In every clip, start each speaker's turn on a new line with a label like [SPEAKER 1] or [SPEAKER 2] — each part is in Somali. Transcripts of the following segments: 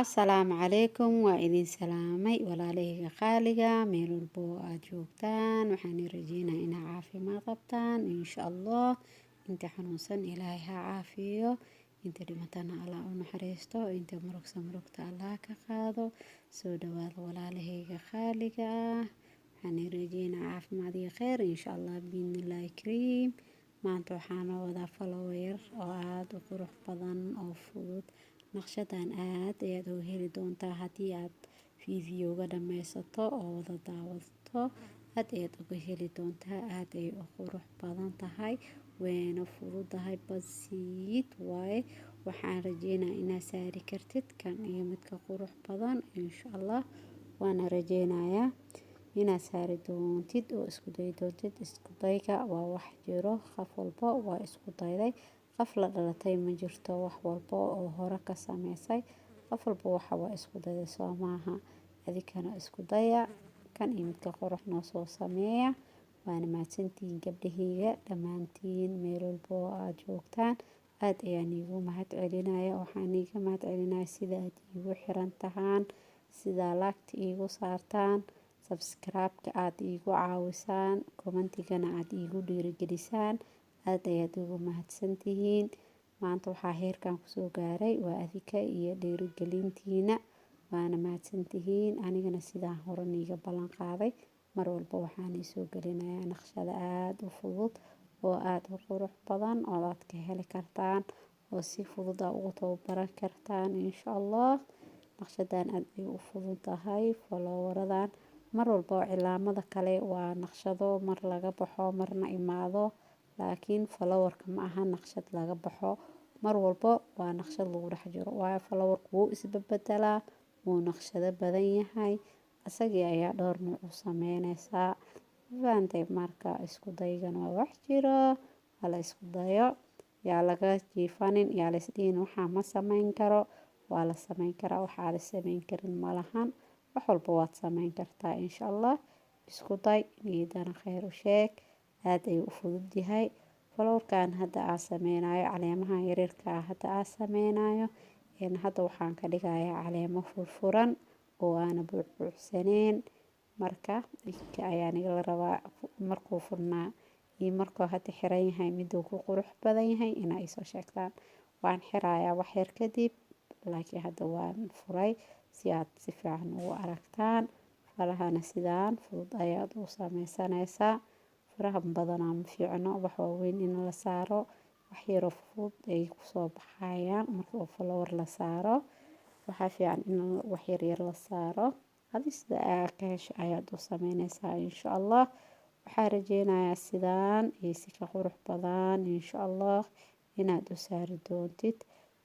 [SPEAKER 1] Asalaamu calaykum, waa idin salaamay walaalahayga qaaliga meel walbo oo aad joogtaan. waxaan rajeynayaa inaad caafimaad qabtaan insha Allah. Inta xanuunsan ilaahay ha caafiyo, inta dhimatana Allah u naxariisto, inta murugta Allah ka qaado. Soo dhawaada walaalahayga qaaliga ah, waxaan rajeynayaa caafimaad iyo khayr insha Allah biidhnillaahi kariim. Maanta waxaan wadaa follower oo aad u qurux badan oo fudud. Naqshadan aad ayaad uga heli doontaa haddii aad fiidiyowga dhammaysato oo wada daawato. Aad ayaad uga heli doontaa, aad ay u qurux badan tahay, wayna fududahay, basiid waaye. Waxaan rajeynayaa inaad saari kartid kan iyo midka qurux badan insha Allah. Waana rajeynayaa inaad saari doontid oo isku day doontid. Isku dayga waa wax jiro, qof walbo waa isku dayday. qof la dhalatay ma jirto, wax walbo oo hore ka sameysay qof walbo waxa waa isku dayday soo maaha. Adikana isku daya kan iyo midka qurux noo soo sameeya. Waana mahadsantihiin gabdhahayga dhammaantiin meel walbo oo aad joogtaan. Aad ayaan iigu mahadcelinayaa. Waxaan iiga mahadcelinayaa sida aad iigu xiran tahaan, sida like iigu saartaan, subscribe-ka aad iigu caawisaan, commentigana aad iigu dhiirigelisaan. aad ayaad ugu mahadsantihiin. Maanta waxaa heerkan kusoo gaaray waa adika iyo dhiirigelintiina. Waana mahadsantihiin. Anigana sidaan hore niiga ballan qaaday, mar walba waxaan soo gelinayaa naqshada aad u fudud oo aad u qurux badan oo aad ka heli kartaan oo si fudud aad ugu tababaran kartaan insha Allah. Naqshadan aad ay u fudud tahay. Follower-radan mar walba cilaamada kale waa naqshado mar laga baxo marna imaado. Laakiin follower-ka ma aha naqshad laga baxo, mar walba waa naqshad lagu dhex jiro. Waayo follower-ku wuu isbeddelaa, wuu naqshado badan yahay. Asagii ayaa dhowr nooc u sameynaysaa. Fahamtay marka isku daygana waa wax jiro. Hala isku dayo. Yaa laga jiifanin, yaa la isdhihin waxaa ma samayn karo. Waa la samayn karaa, waxaa la samayn karin ma lahan. Wax walba waad samayn kartaa insha Allah. Isku day, niidana khayr u sheeg. aad ay u fudud yahay. Follower-kan hadda aan sameynayo caleemaha yaryarka ah hadda aan sameynayo. Hadda waxaan ka dhigayaa caleemo furfuran oo aan buuxbuuxsaneyn. Marka idinka ayaa nagala rabaa markuu furnaa iyo markuu hadda xiran yahay miduu ku qurux badan yahay inay soo sheegtaan. Waan xirayaa wax yar kadib, laakiin hadda waan furay si aad si fiican ugu aragtaan. Farahana sidaan fudud ayaad u sameysanaysaa. Faraha badanaa ma fiicno wax waaweyn in la saaro. Wax yar oo fudud ay ku soo baxayaan markuu follower la saaro. Waxaa fiican in wax yar la saaro. Hadii sida aad ka hesho ayaad u sameynaysaa insha Allah. Waxaan rajeynayaa sidaan iyo si ka qurux badan insha Allah inaad u saari doontid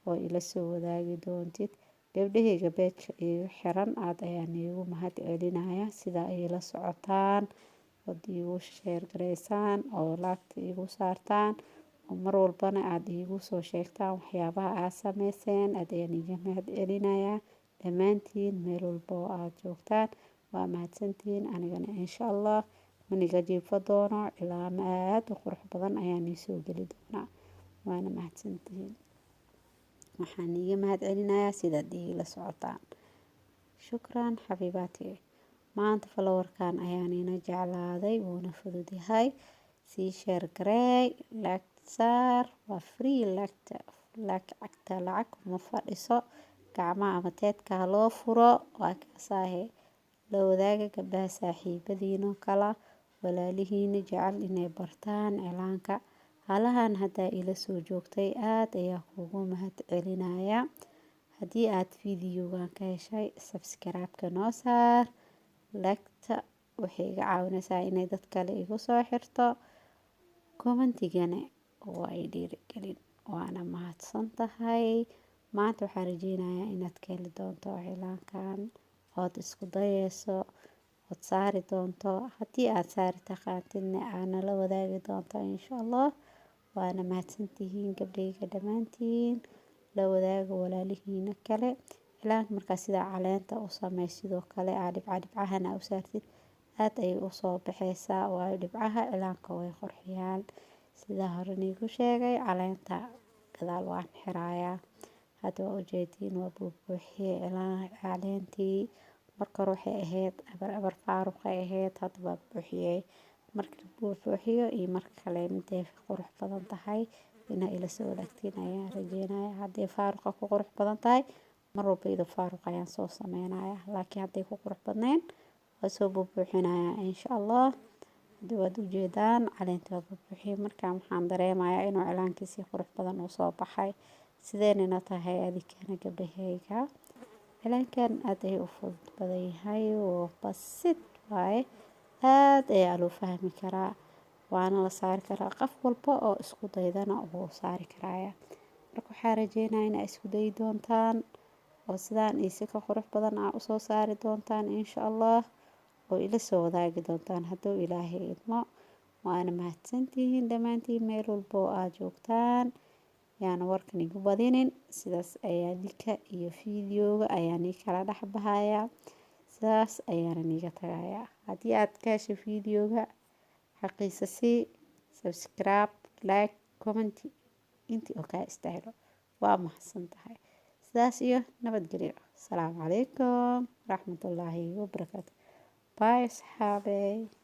[SPEAKER 1] oo ila soo wadaagi doontid. Gabdhahayga beedka iigu xiran aad ayaan iigu mahadcelinayaa sida ay la socotaan. Ood iigu share gareysaan oo like iigu saartaan oo mar walbana aad iigu soo sheegtaan waxyaabaha aad sameyseen. Aad ayaan iiga mahadcelinayaa dhammaantiin meel walbo oo aad joogtaan. Waa mahadsantihiin. Anigana insha Allah maniga jiifo doono cilaamo aad u qurux badan ayaan soo geli doonaa. Waana mahadsantihiin. Waxaan iiga mahadcelinayaa sida aad la socotaan. Shukran xabiibaati. Maanta follower-kan ayaan jeclaaday, wuuna fudud yahay. Sii share gareey, like saar, waa free like lacag ma fadhiso. Gacmaha ama teedka loo furo waa kaasaahe. La wadaaga gabdhaha saaxiibadiino kala walaalihiina jecel inay bartaan cilaanka. Halahan hadda ila soo joogtay aad ayaa kugu mahadcelinayaa. Haddii aad fiidiyowgan ka heshay, subscribe-ka noo saar. Like-ta waxay iga caawinaysaa inay dad kale igu soo xirto. Commentigana waa i dhiirigelin. Waana mahadsan tahay. Maanta waxaan rajeynayaa inaad ka heli doonto cilaankan ood isku dayayso ood saari doonto. Haddii aad saari taqaantidna aana la wadaagi doonto insha Allah. Waana mahadsantihiin gabdhahayga dhammaantiin. La wadaaga walaalihiina kale. Cilaanka markaa sida caleenta u sameey sidoo kale aad dhibcahana u saartid. Aad ay u soo baxaysaa. Waayo dhibcaha cilaanka way qurxiyaan. Sida hore niigu sheegay caleenta gadaal waan xirayaa. hadda waa ujeediin waa buubuuxiyey caleentii. marka hore waxay ahayd abar faaruqay ahayd, hadda waa buuxiyey. marka buubuuxiyo iyo marka kale midday qurux badan tahay inaa ila soo wadaagtiin ayaan rajeynaya. hadday faaruqa ku qurux badan tahay mar walba iyadoo faaruq ayaan soo sameynaya, laakiin hadday ku qurux badnayn waa soo buubuuxinaya insha allah. hadda waad ujeedaan caleenta waa buubuuxiyey. markaan waxaan dareemayaa inuu cilaankiisii qurux badan uu soo baxay. sideenina tahay adikana gabdhahayga, cilaankan aad ayuu u fudud badan yahay oo basid waaye, aad ayaa loo fahmi karaa, waana la saari karaa. qof walba oo isku daydana wuu saari karaya. marka waxaa rajeynaya inaa isku dayi doontaan oo sidaan iyo si ka qurux badan aa usoo saari doontaan insha allah, oo ila soo wadaagi doontaan hadduu ilaahay idmo. waana mahadsantihiin dhammaantiin meel walba oo aad joogtaan. yaana warkan igu badinin, sidaas ayaa dika iyo fiidiyooga ayaa nii kala dhex bahaya, sidaas ayaana niiga tagaya. haddii aad ka heshay fiidiyooga xaqiisa sii subscribe, like, comment intii oo kaa istaahilo. waa mahadsan tahay. sidaas iyo nabadgelyo. asalaamu calaykum waraxmatullaahi wabarakaatu. bye asxaabey.